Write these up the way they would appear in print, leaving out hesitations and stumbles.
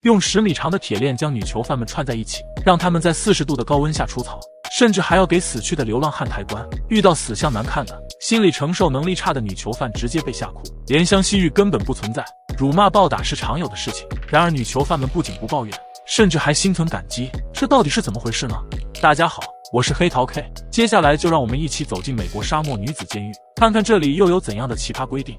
用10米长的铁链将女囚犯们串在一起，让他们在40度的高温下除草，甚至还要给死去的流浪汉抬棺。遇到死相难看的、心理承受能力差的女囚犯直接被吓哭，怜香惜玉根本不存在，辱骂暴打是常有的事情。然而女囚犯们不仅不抱怨，甚至还心存感激，这到底是怎么回事呢？大家好，我是黑桃 K， 接下来就让我们一起走进美国沙漠女子监狱，看看这里又有怎样的奇葩规定。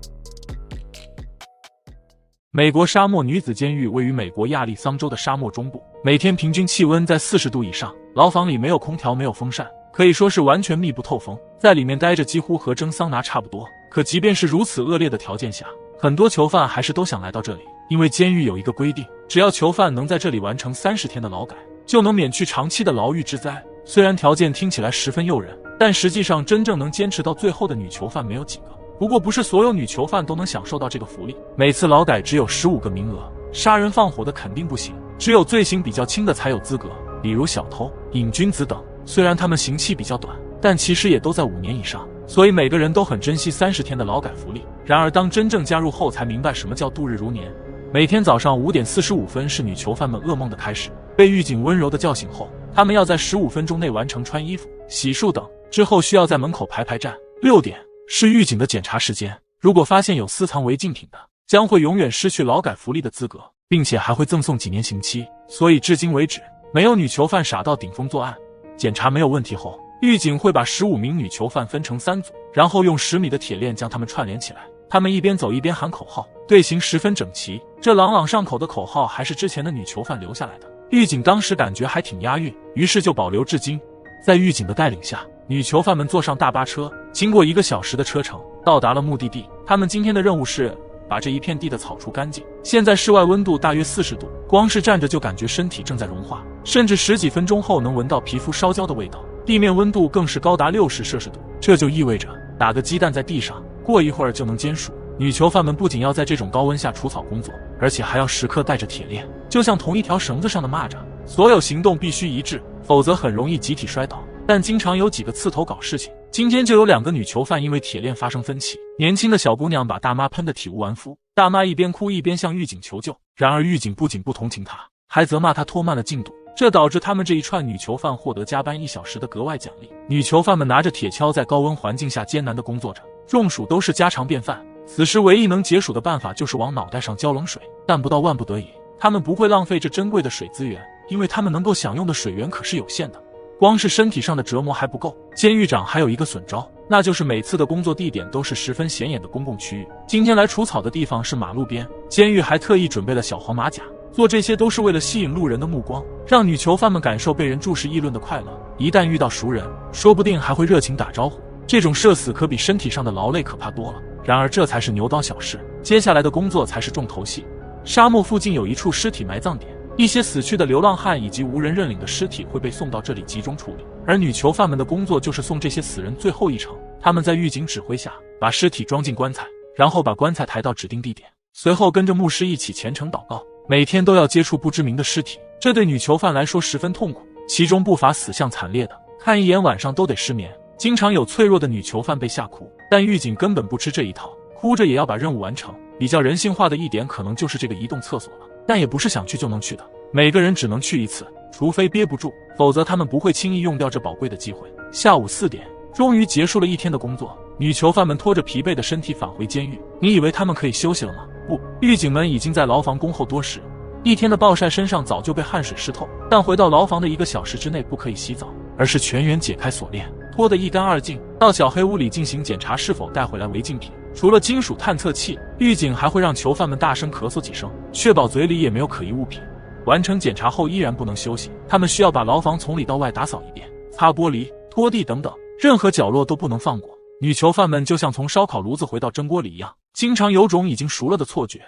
美国沙漠女子监狱位于美国亚利桑州的沙漠中部，每天平均气温在40度以上，牢房里没有空调，没有风扇，可以说是完全密不透风，在里面待着几乎和蒸桑拿差不多。可即便是如此恶劣的条件下，很多囚犯还是都想来到这里，因为监狱有一个规定，只要囚犯能在这里完成30天的劳改，就能免去长期的牢狱之灾。虽然条件听起来十分诱人，但实际上真正能坚持到最后的女囚犯没有几个。不过不是所有女囚犯都能享受到这个福利，每次劳改只有15个名额，杀人放火的肯定不行，只有罪行比较轻的才有资格，比如小偷、瘾君子等。虽然他们刑期比较短，但其实也都在5年以上，所以每个人都很珍惜30天的劳改福利。然而当真正加入后才明白什么叫度日如年。每天早上5点45分是女囚犯们噩梦的开始，被狱警温柔地叫醒后，他们要在15分钟内完成穿衣服、洗漱等，之后需要在门口排站。6点是狱警的检查时间，如果发现有私藏违禁品的，将会永远失去劳改福利的资格，并且还会赠送几年刑期。所以至今为止，没有女囚犯傻到顶风作案。检查没有问题后，狱警会把15名女囚犯分成3组，然后用10米的铁链将他们串联起来，他们一边走一边喊口号，队形十分整齐。这朗朗上口的口号还是之前的女囚犯留下来的，狱警当时感觉还挺押韵，于是就保留至今。在狱警的带领下，女囚犯们坐上大巴车，经过1个小时的车程，到达了目的地。他们今天的任务是把这一片地的草除干净。现在室外温度大约40度，光是站着就感觉身体正在融化，甚至10几分钟后能闻到皮肤烧焦的味道。地面温度更是高达60摄氏度，这就意味着打个鸡蛋在地上，过一会儿就能煎熟。女囚犯们不仅要在这种高温下除草工作，而且还要时刻带着铁链，就像同一条绳子上的蚂蚱，所有行动必须一致，否则很容易集体摔倒。但经常有几个刺头搞事情，今天就有2个女囚犯因为铁链发生分歧，年轻的小姑娘把大妈喷得体无完肤，大妈一边哭一边向狱警求救。然而狱警不仅不同情她，还责骂她拖慢了进度，这导致他们这一串女囚犯获得加班1小时的格外奖励。女囚犯们拿着铁锹在高温环境下艰难地工作着，中暑都是家常便饭。此时唯一能解暑的办法就是往脑袋上浇冷水，但不到万不得已，他们不会浪费这珍贵的水资源，因为他们能够享用的水源可是有限的。光是身体上的折磨还不够，监狱长还有一个损招，那就是每次的工作地点都是十分显眼的公共区域。今天来除草的地方是马路边，监狱还特意准备了小黄马甲，做这些都是为了吸引路人的目光，让女囚犯们感受被人注视议论的快乐。一旦遇到熟人，说不定还会热情打招呼。这种社死可比身体上的劳累可怕多了。然而这才是牛刀小试，接下来的工作才是重头戏。沙漠附近有一处尸体埋葬点，一些死去的流浪汉以及无人认领的尸体会被送到这里集中处理，而女囚犯们的工作就是送这些死人最后一程。他们在狱警指挥下把尸体装进棺材，然后把棺材抬到指定地点，随后跟着牧师一起虔诚祷告。每天都要接触不知名的尸体，这对女囚犯来说十分痛苦，其中不乏死相惨烈的，看一眼晚上都得失眠。经常有脆弱的女囚犯被吓哭，但狱警根本不吃这一套，哭着也要把任务完成。比较人性化的一点可能就是这个移动厕所了，但也不是想去就能去的，每个人只能去一次，除非憋不住，否则他们不会轻易用掉这宝贵的机会。下午4点，终于结束了一天的工作，女囚犯们拖着疲惫的身体返回监狱。你以为他们可以休息了吗？不，狱警们已经在牢房恭候多时，一天的暴晒身上早就被汗水湿透，但回到牢房的1个小时之内不可以洗澡，而是全员解开锁链，脱得一干二净，到小黑屋里进行检查是否带回来违禁品。除了金属探测器，狱警还会让囚犯们大声咳嗽几声，确保嘴里也没有可疑物品。完成检查后依然不能休息，他们需要把牢房从里到外打扫一遍，擦玻璃、拖地等等，任何角落都不能放过。女囚犯们就像从烧烤炉子回到蒸锅里一样，经常有种已经熟了的错觉。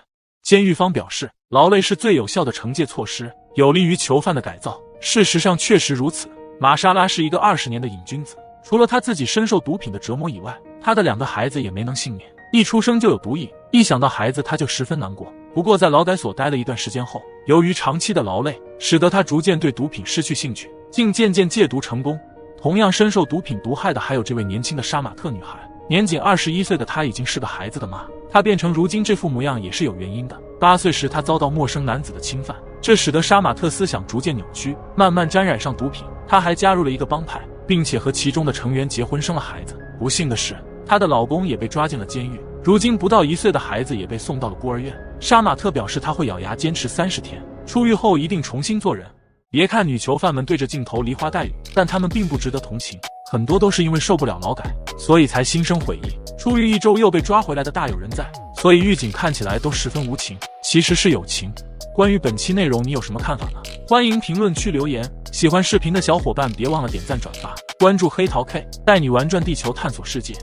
监狱方表示，劳累是最有效的惩戒措施，有利于囚犯的改造。事实上确实如此。玛莎拉是一个20年的瘾君子，除了他自己深受毒品的折磨以外，他的2个孩子也没能幸免，一出生就有毒瘾，一想到孩子他就十分难过。不过在劳改所待了一段时间后，由于长期的劳累，使得他逐渐对毒品失去兴趣，竟渐渐戒毒成功。同样深受毒品毒害的还有这位年轻的杀马特女孩，年仅21岁的她已经是个孩子的妈，她变成如今这副模样也是有原因的。8岁时她遭到陌生男子的侵犯，这使得杀马特思想逐渐扭曲，慢慢沾染上毒品。他还加入了一个帮派，并且和其中的成员结婚生了孩子。不幸的是，她的老公也被抓进了监狱，如今不到1岁的孩子也被送到了孤儿院。杀马特表示他会咬牙坚持30天，出狱后一定重新做人。别看女囚犯们对着镜头梨花带雨，但他们并不值得同情，很多都是因为受不了劳改，所以才心生悔意。出狱1周又被抓回来的大有人在，所以狱警看起来都十分无情，其实是有情。关于本期内容你有什么看法呢？欢迎评论区留言。喜欢视频的小伙伴别忘了点赞转发，关注黑桃 K， 带你玩转地球探索世界。